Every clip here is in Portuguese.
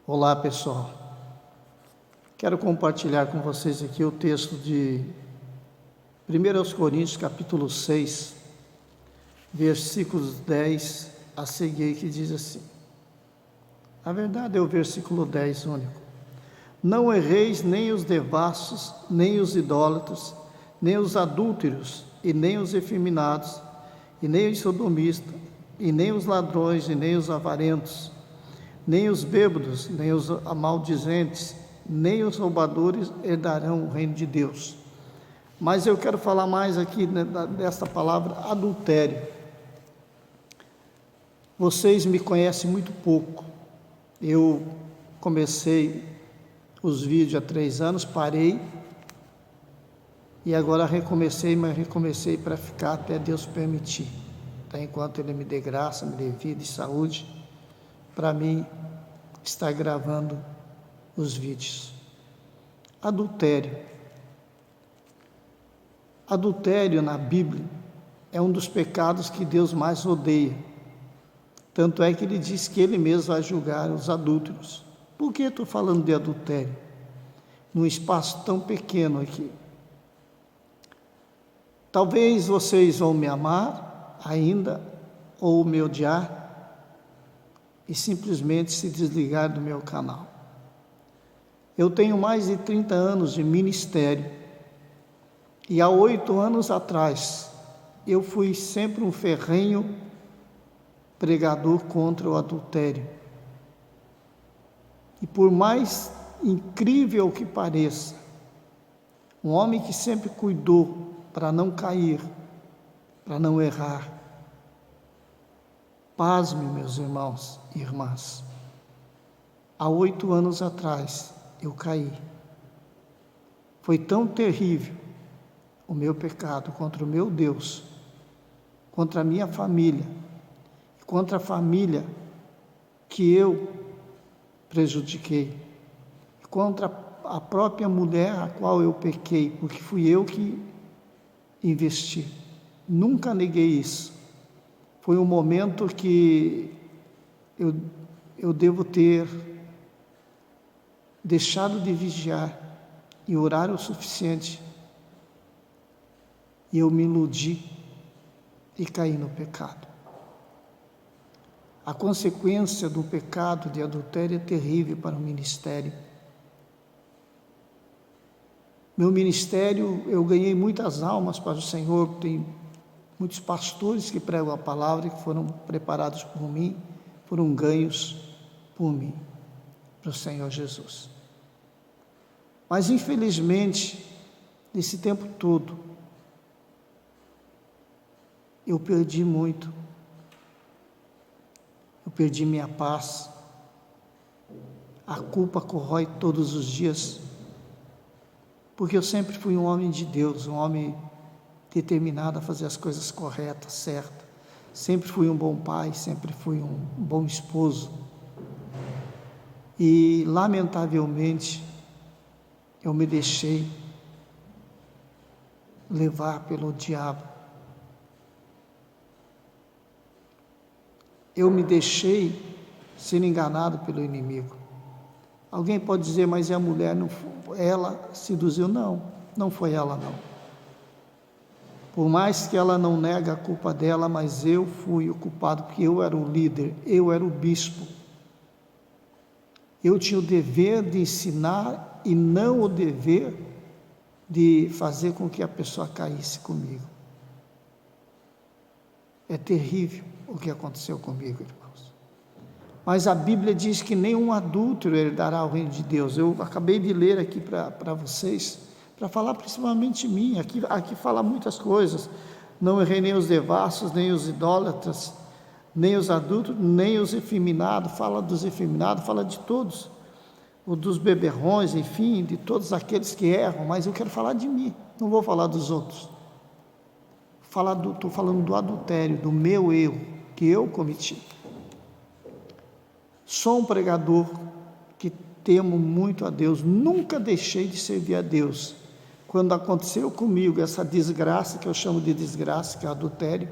Olá pessoal, quero compartilhar com vocês aqui o texto de 1 Coríntios capítulo 6, versículos 10 a seguir, que diz assim. Na verdade é o versículo 10 único. Não erreis nem os devassos, nem os idólatras, nem os adúlteros, e nem os efeminados, e nem os sodomistas, e nem os ladrões, e nem os avarentos, nem os bêbados, nem os maldizentes, nem os roubadores herdarão o reino de Deus. Mas eu quero falar mais aqui dessa palavra adultério. Vocês me conhecem muito pouco. Eu comecei os vídeos há 3 anos, parei e agora recomecei, mas recomecei para ficar até Deus permitir. Até enquanto Ele me dê graça, me dê vida e saúde, para mim estar gravando os vídeos. Adultério. Adultério na Bíblia é um dos pecados que Deus mais odeia. Tanto é que Ele diz que Ele mesmo vai julgar os adúlteros. Por que estou falando de adultério? Num espaço tão pequeno aqui. Talvez vocês vão me amar ainda, ou me odiar, e simplesmente se desligar do meu canal. Eu tenho mais de 30 anos de ministério, e há 8 anos atrás, eu fui sempre um ferrenho pregador contra o adultério. E por mais incrível que pareça, um homem que sempre cuidou para não cair, para não errar. Pasme, meus irmãos e irmãs, há 8 anos atrás eu caí. Foi tão terrível o meu pecado contra o meu Deus, contra a minha família, contra a família que eu prejudiquei, contra a própria mulher a qual eu pequei, porque fui eu que investi. Nunca neguei isso. Foi um momento que eu devo ter deixado de vigiar e orar o suficiente. E eu me iludi e caí no pecado. A consequência do pecado de adultério é terrível para o ministério. Meu ministério, eu ganhei muitas almas para o Senhor, tem muitos pastores que pregam a palavra e que foram preparados por mim, foram ganhos por mim, para o Senhor Jesus. Mas infelizmente, nesse tempo todo, eu perdi muito. Eu perdi minha paz. A culpa corrói todos os dias, porque eu sempre fui um homem de Deus, um homem determinado a fazer as coisas corretas, certas. Sempre fui um bom pai, sempre fui um bom esposo. E, lamentavelmente, eu me deixei levar pelo diabo. Eu me deixei ser enganado pelo inimigo. Alguém pode dizer, mas a mulher, não, ela seduziu? Não, não foi ela não. Por mais que ela não negue a culpa dela, mas eu fui o culpado, porque eu era o líder, eu era o bispo. Eu tinha o dever de ensinar e não o dever de fazer com que a pessoa caísse comigo. É terrível o que aconteceu comigo, irmãos. Mas a Bíblia diz que nenhum adúltero herdará o reino de Deus. Eu acabei de ler aqui para vocês, para falar principalmente de mim. Aqui fala muitas coisas. Não errei nem os devassos, nem os idólatras, nem os adúlteros, nem os efeminados. Fala dos efeminados, fala de todos. Ou dos beberrões, enfim, de todos aqueles que erram. Mas eu quero falar de mim, não vou falar dos outros. Estou falando do adultério, do meu erro, que eu cometi. Sou um pregador que temo muito a Deus, nunca deixei de servir a Deus. Quando aconteceu comigo essa desgraça, que eu chamo de desgraça, que é o adultério,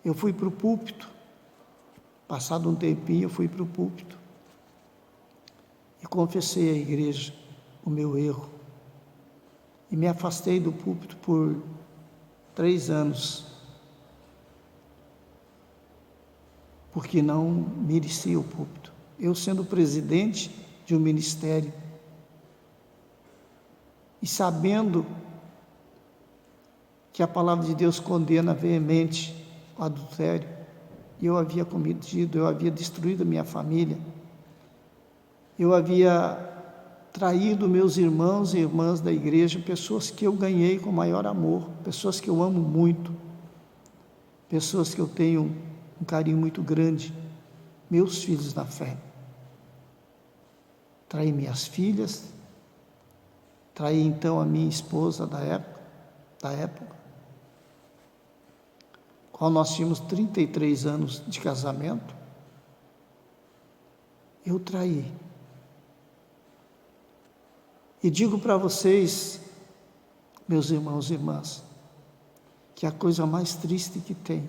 eu fui para o púlpito. Passado um tempinho, eu fui para o púlpito confessei à igreja o meu erro e me afastei do púlpito por 3 anos, porque não merecia o púlpito. Eu sendo presidente de um ministério e sabendo que a palavra de Deus condena veemente o adultério, e eu havia cometido, eu havia destruído a minha família, eu havia traído meus irmãos e irmãs da igreja, pessoas que eu ganhei com maior amor, pessoas que eu amo muito, pessoas que eu tenho um carinho muito grande, meus filhos na fé. Traí minhas filhas, traí então a minha esposa da época, qual nós tínhamos 33 anos de casamento. Eu traí. E digo para vocês, meus irmãos e irmãs, que a coisa mais triste que tem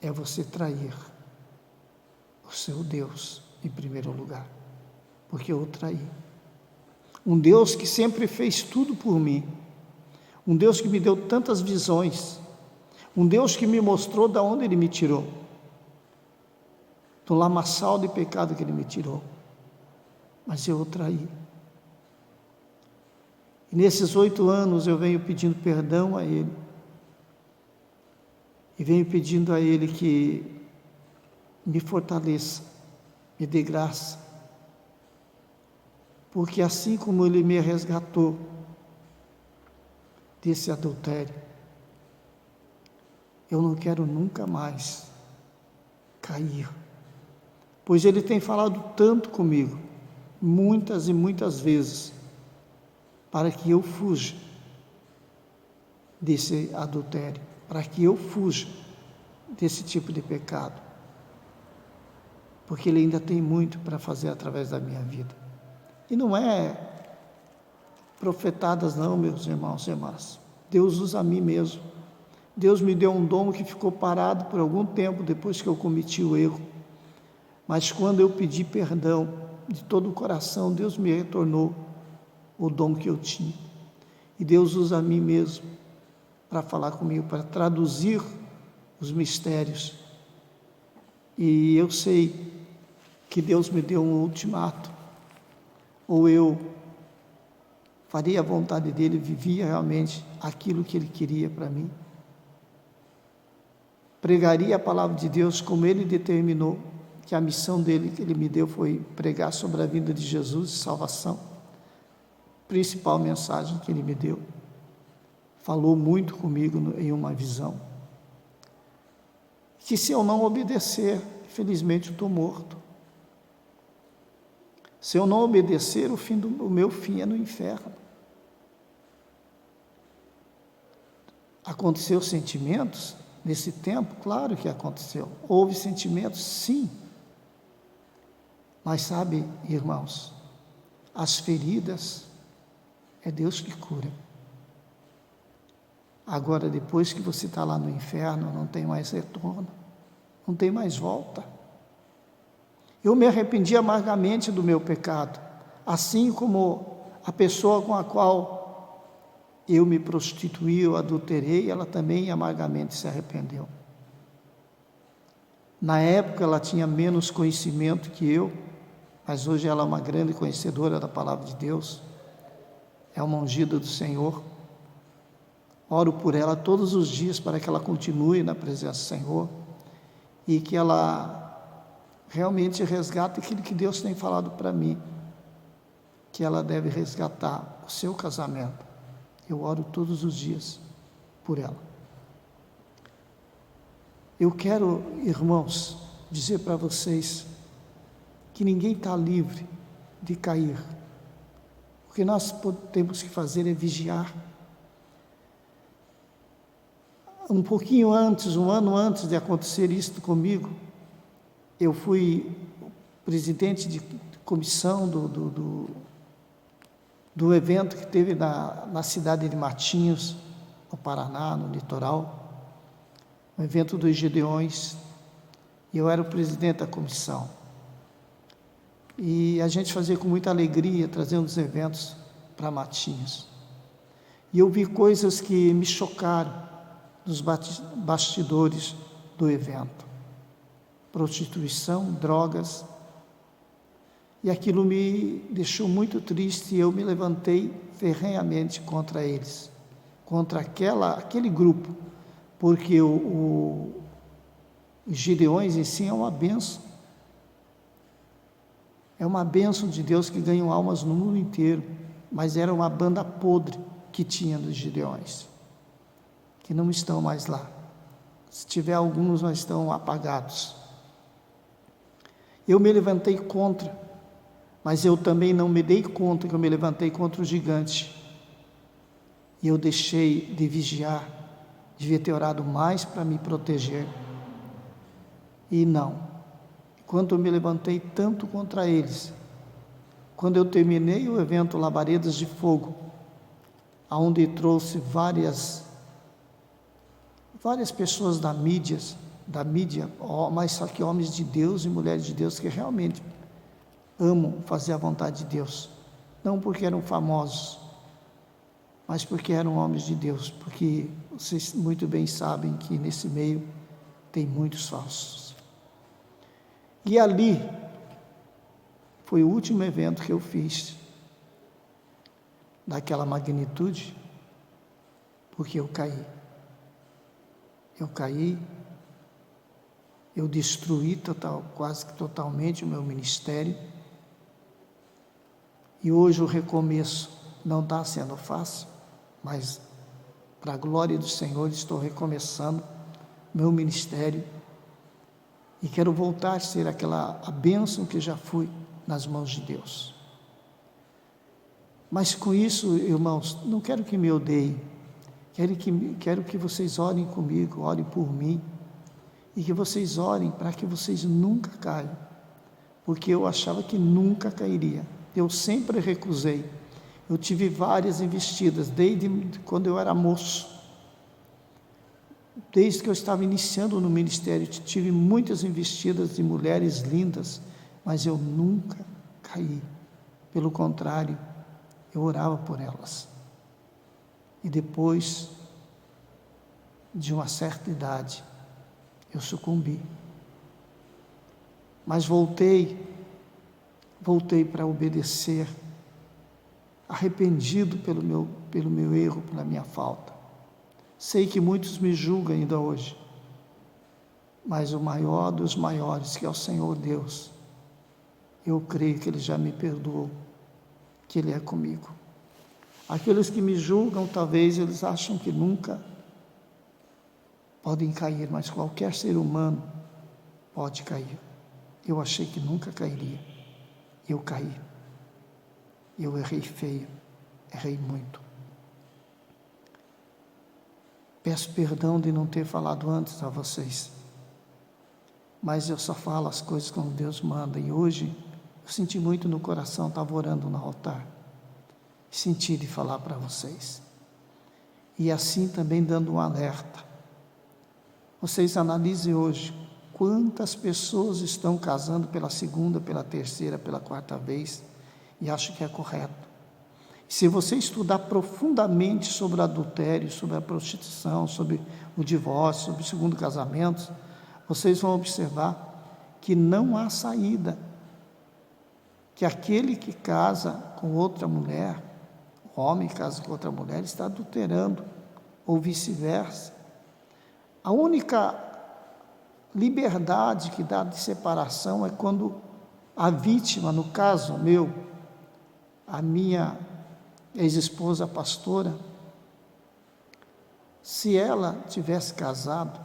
é você trair o seu Deus em primeiro lugar, porque eu o traí. Um Deus que sempre fez tudo por mim, um Deus que me deu tantas visões, um Deus que me mostrou de onde Ele me tirou, do lamaçal de pecado que Ele me tirou, mas eu o traí. E nesses 8 anos eu venho pedindo perdão a Ele, e venho pedindo a Ele que me fortaleça, me dê graça, porque assim como Ele me resgatou desse adultério, eu não quero nunca mais cair, pois Ele tem falado tanto comigo, muitas e muitas vezes, para que eu fuja desse adultério, para que eu fuja desse tipo de pecado, porque Ele ainda tem muito para fazer através da minha vida. E não é profetadas não, meus irmãos e irmãs. Deus usa a mim mesmo. Deus me deu um dom que ficou parado por algum tempo depois que eu cometi o erro. Mas quando eu pedi perdão de todo o coração, Deus me retornou o dom que eu tinha. E Deus usa a mim mesmo para falar comigo, para traduzir os mistérios. E eu sei que Deus me deu um ultimato. Ou eu faria a vontade dEle, vivia realmente aquilo que Ele queria para mim. Pregaria a palavra de Deus como Ele determinou, que a missão dEle que Ele me deu foi pregar sobre a vida de Jesus e salvação. Principal mensagem que Ele me deu. Falou muito comigo em uma visão. Que se eu não obedecer, infelizmente eu estou morto. Se eu não obedecer, o meu fim é no inferno. Aconteceu sentimentos nesse tempo? Claro que aconteceu. Houve sentimentos? Sim. Mas sabe, irmãos, as feridas é Deus que cura. Agora, depois que você está lá no inferno, não tem mais retorno, não tem mais volta. Eu me arrependi amargamente do meu pecado, assim como a pessoa com a qual eu me prostituí, eu adulterei, ela também amargamente se arrependeu. Na época ela tinha menos conhecimento que eu, mas hoje ela é uma grande conhecedora da palavra de Deus, é uma ungida do Senhor. Oro por ela todos os dias para que ela continue na presença do Senhor e que ela realmente resgate aquilo que Deus tem falado para mim, que ela deve resgatar o seu casamento. Eu oro todos os dias por ela. Eu quero, irmãos, dizer para vocês que ninguém está livre de cair. O que nós temos que fazer é vigiar. Um pouquinho antes, um ano antes de acontecer isso comigo, eu fui presidente de comissão do evento que teve na cidade de Matinhos, no Paraná, no litoral, o evento dos Gedeões, e eu era o presidente da comissão. E a gente fazia com muita alegria, trazendo os eventos para Matinhos. E eu vi coisas que me chocaram nos bastidores do evento. Prostituição, drogas. E aquilo me deixou muito triste e eu me levantei ferrenhamente contra eles, contra aquele grupo, porque os Gideões em si é uma bênção. É uma bênção de Deus que ganham almas no mundo inteiro, mas era uma banda podre que tinha dos Gideões, que não estão mais lá. Se tiver alguns, mas estão apagados. Eu me levantei contra, mas eu também não me dei conta que eu me levantei contra o gigante. E eu deixei de vigiar, devia ter orado mais para me proteger. E não. Quando eu me levantei tanto contra eles, quando eu terminei o evento Labaredas de Fogo, onde trouxe várias pessoas da mídia, mas só que homens de Deus e mulheres de Deus que realmente amam fazer a vontade de Deus, não porque eram famosos, mas porque eram homens de Deus, porque vocês muito bem sabem que nesse meio tem muitos falsos. E ali foi o último evento que eu fiz daquela magnitude, porque eu caí. Eu destruí quase que totalmente o meu ministério. E hoje o recomeço não está sendo fácil, mas para a glória do Senhor estou recomeçando meu ministério e quero voltar a ser a bênção que já fui nas mãos de Deus. Mas com isso, irmãos, não quero que me odeiem, quero que vocês orem comigo, orem por mim, e que vocês orem para que vocês nunca caiam, porque eu achava que nunca cairia, eu sempre recusei, eu tive várias investidas, desde quando eu era moço, desde que eu estava iniciando no ministério, tive muitas investidas de mulheres lindas, mas eu nunca caí, pelo contrário, eu orava por elas. E depois de uma certa idade, eu sucumbi. Mas voltei para obedecer, arrependido pelo meu erro, pela minha falta. Sei que muitos me julgam ainda hoje, mas o maior dos maiores, que é o Senhor Deus, eu creio que Ele já me perdoou, que Ele é comigo. Aqueles que me julgam, talvez eles acham que nunca podem cair, mas qualquer ser humano pode cair. Eu achei que nunca cairia, eu caí, eu errei feio, errei muito. Peço perdão de não ter falado antes a vocês, mas eu só falo as coisas como Deus manda, e hoje eu senti muito no coração, estava orando no altar, senti de falar para vocês, e assim também dando um alerta. Vocês analisem hoje, quantas pessoas estão casando pela segunda, pela terceira, pela quarta vez, e acham que é correto. Se você estudar profundamente sobre o adultério, sobre a prostituição, sobre o divórcio, sobre o segundo casamento, vocês vão observar que não há saída, que aquele que casa com outra mulher, o homem que casa com outra mulher, está adulterando, ou vice-versa. A única liberdade que dá de separação é quando a vítima, no caso meu, a minha ex-esposa pastora, se ela tivesse casado,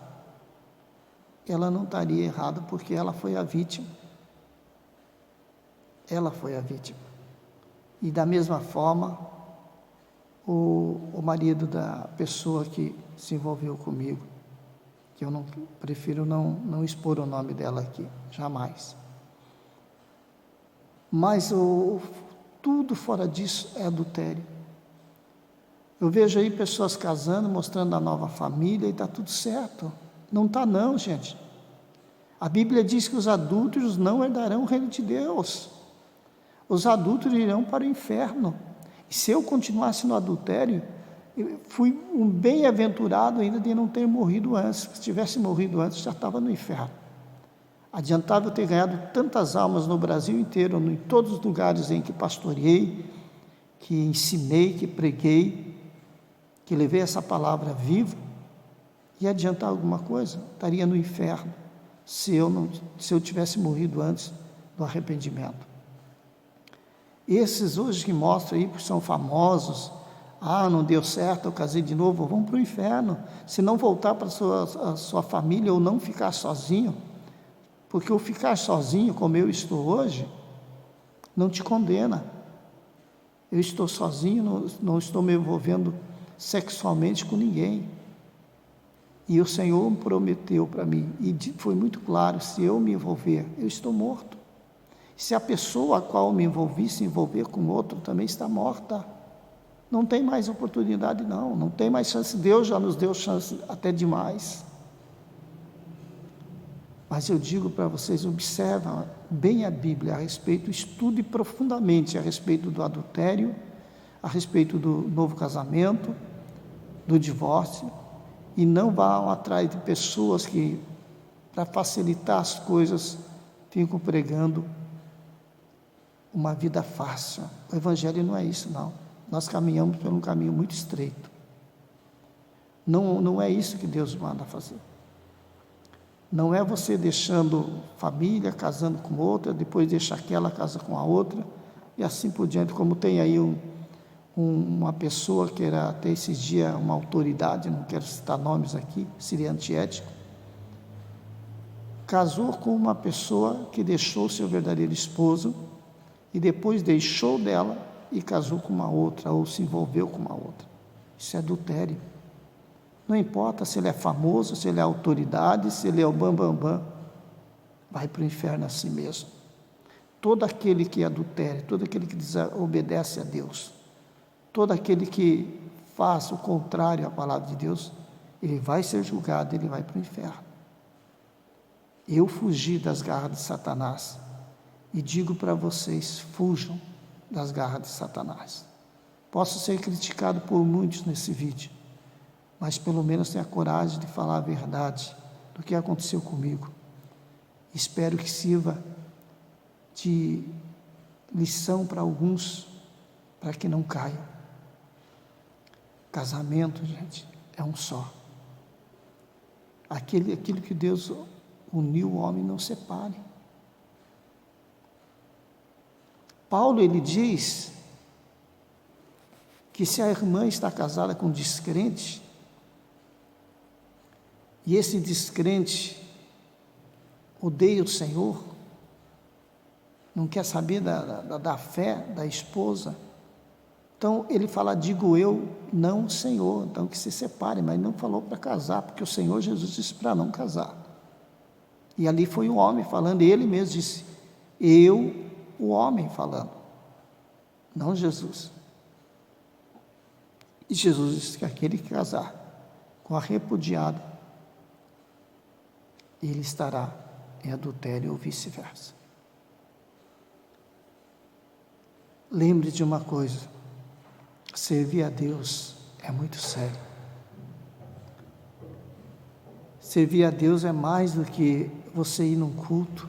ela não estaria errada, porque ela foi a vítima. Ela foi a vítima. E da mesma forma, o marido da pessoa que se envolveu comigo, que eu prefiro não expor o nome dela aqui, jamais. Mas tudo fora disso é adultério. Eu vejo aí pessoas casando, mostrando a nova família, e está tudo certo. Não está não, gente. A Bíblia diz que os adúlteros não herdarão o reino de Deus. Os adúlteros irão para o inferno. E se eu continuasse no adultério, eu fui um bem-aventurado ainda de não ter morrido antes. Se tivesse morrido antes, já estava no inferno. Adiantava eu ter ganhado tantas almas no Brasil inteiro, em todos os lugares em que pastoreei, que ensinei, que preguei, que levei essa palavra viva. E adiantar alguma coisa? Estaria no inferno se eu tivesse morrido antes do arrependimento. Esses hoje que mostram aí, que são famosos, não deu certo, eu casei de novo, vão para o inferno, se não voltar para a sua família ou não ficar sozinho, porque o ficar sozinho, como eu estou hoje, não te condena. Eu estou sozinho, não estou me envolvendo sexualmente com ninguém. E o Senhor prometeu para mim, e foi muito claro, se eu me envolver, eu estou morto. Se a pessoa a qual me envolvi se envolver com outro, também está morta. Não tem mais oportunidade, não tem mais chance. Deus já nos deu chance até demais. Mas eu digo para vocês, observem bem a Bíblia a respeito, estude profundamente a respeito do adultério, a respeito do novo casamento, do divórcio, e não vão atrás de pessoas que, para facilitar as coisas, ficam pregando uma vida fácil. O Evangelho não é isso, não. Nós caminhamos por um caminho muito estreito. Não é isso que Deus manda fazer. Não é você deixando família, casando com outra, depois deixa aquela, casa com a outra, e assim por diante, como tem aí uma pessoa que era até esses dias uma autoridade, não quero citar nomes aqui, seria antiético, casou com uma pessoa que deixou seu verdadeiro esposo, e depois deixou dela e casou com uma outra, ou se envolveu com uma outra. Isso é adultério. Não importa se ele é famoso, se ele é autoridade, se ele é o bambambam, vai para o inferno assim mesmo. Todo aquele que adultere, todo aquele que desobedece a Deus, todo aquele que faz o contrário à palavra de Deus, ele vai ser julgado, ele vai para o inferno. Eu fugi das garras de Satanás e digo para vocês, fujam das garras de Satanás. Posso ser criticado por muitos nesse vídeo, mas pelo menos tenho a coragem de falar a verdade do que aconteceu comigo. Espero que sirva de lição para alguns, para que não caiam. Casamento, gente, é um só. Aquilo que Deus uniu, o homem não separe. Paulo, ele diz que se a irmã está casada com um descrente, e esse descrente odeia o Senhor, não quer saber da fé da esposa, então ele fala, digo eu, não o Senhor, então que se separe, mas não falou para casar, porque o Senhor Jesus disse para não casar. E ali foi o homem falando, ele mesmo disse, eu, o homem falando, não Jesus. E Jesus disse que aquele que casar com a repudiada, ele estará em adultério ou vice-versa. Lembre de uma coisa, servir a Deus é muito sério. Servir a Deus é mais do que você ir num culto,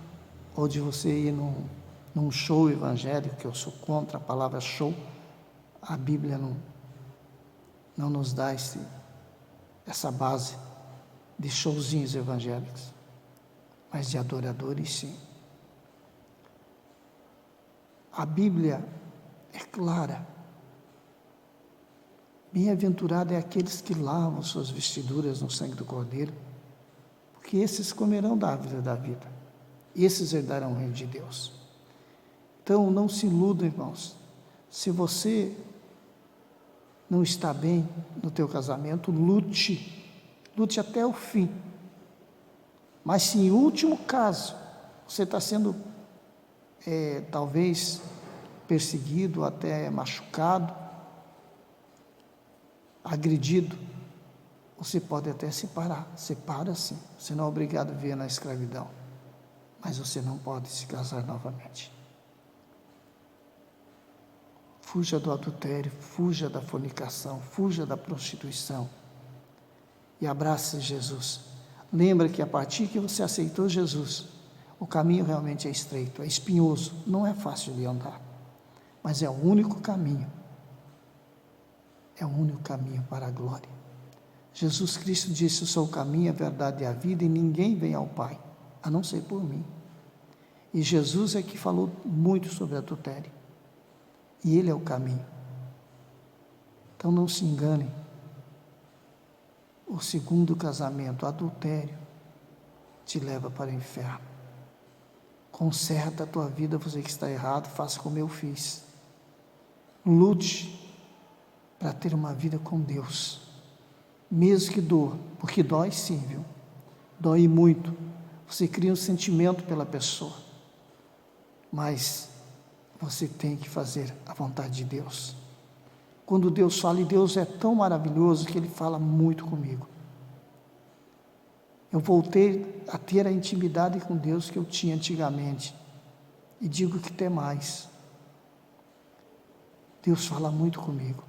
ou de você ir num show evangélico, que eu sou contra a palavra show. A Bíblia não nos dá essa base de showzinhos evangélicos, mas de adoradores, sim. A Bíblia é clara. Bem-aventurado é aqueles que lavam suas vestiduras no sangue do Cordeiro, porque esses comerão da árvore da vida, esses herdarão o reino de Deus. Então, não se iluda, irmãos. Se você não está bem no teu casamento, lute até o fim. Mas se em último caso, você está sendo talvez perseguido, até machucado, agredido, você pode até separar, separa sim, você não é obrigado a viver na escravidão, mas você não pode se casar novamente. Fuja do adultério, fuja da fornicação, fuja da prostituição e abrace Jesus. Lembra que a partir que você aceitou Jesus, o caminho realmente é estreito, é espinhoso, não é fácil de andar, mas é o único caminho. É o único caminho para a glória. Jesus Cristo disse: eu sou o caminho, a verdade e a vida, e ninguém vem ao Pai, a não ser por mim. E Jesus é que falou muito sobre adultério. E Ele é o caminho. Então não se engane. O segundo casamento, adultério, te leva para o inferno. Conserta a tua vida, você que está errado, faça como eu fiz. Lute para ter uma vida com Deus. Mesmo que doa, porque dói sim, viu? Dói muito. Você cria um sentimento pela pessoa. Mas você tem que fazer a vontade de Deus. Quando Deus fala, e Deus é tão maravilhoso que Ele fala muito comigo. Eu voltei a ter a intimidade com Deus que eu tinha antigamente. E digo que tem mais. Deus fala muito comigo.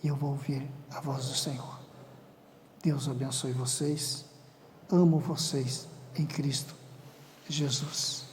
E eu vou ouvir a voz do Senhor. Deus abençoe vocês. Amo vocês em Cristo Jesus.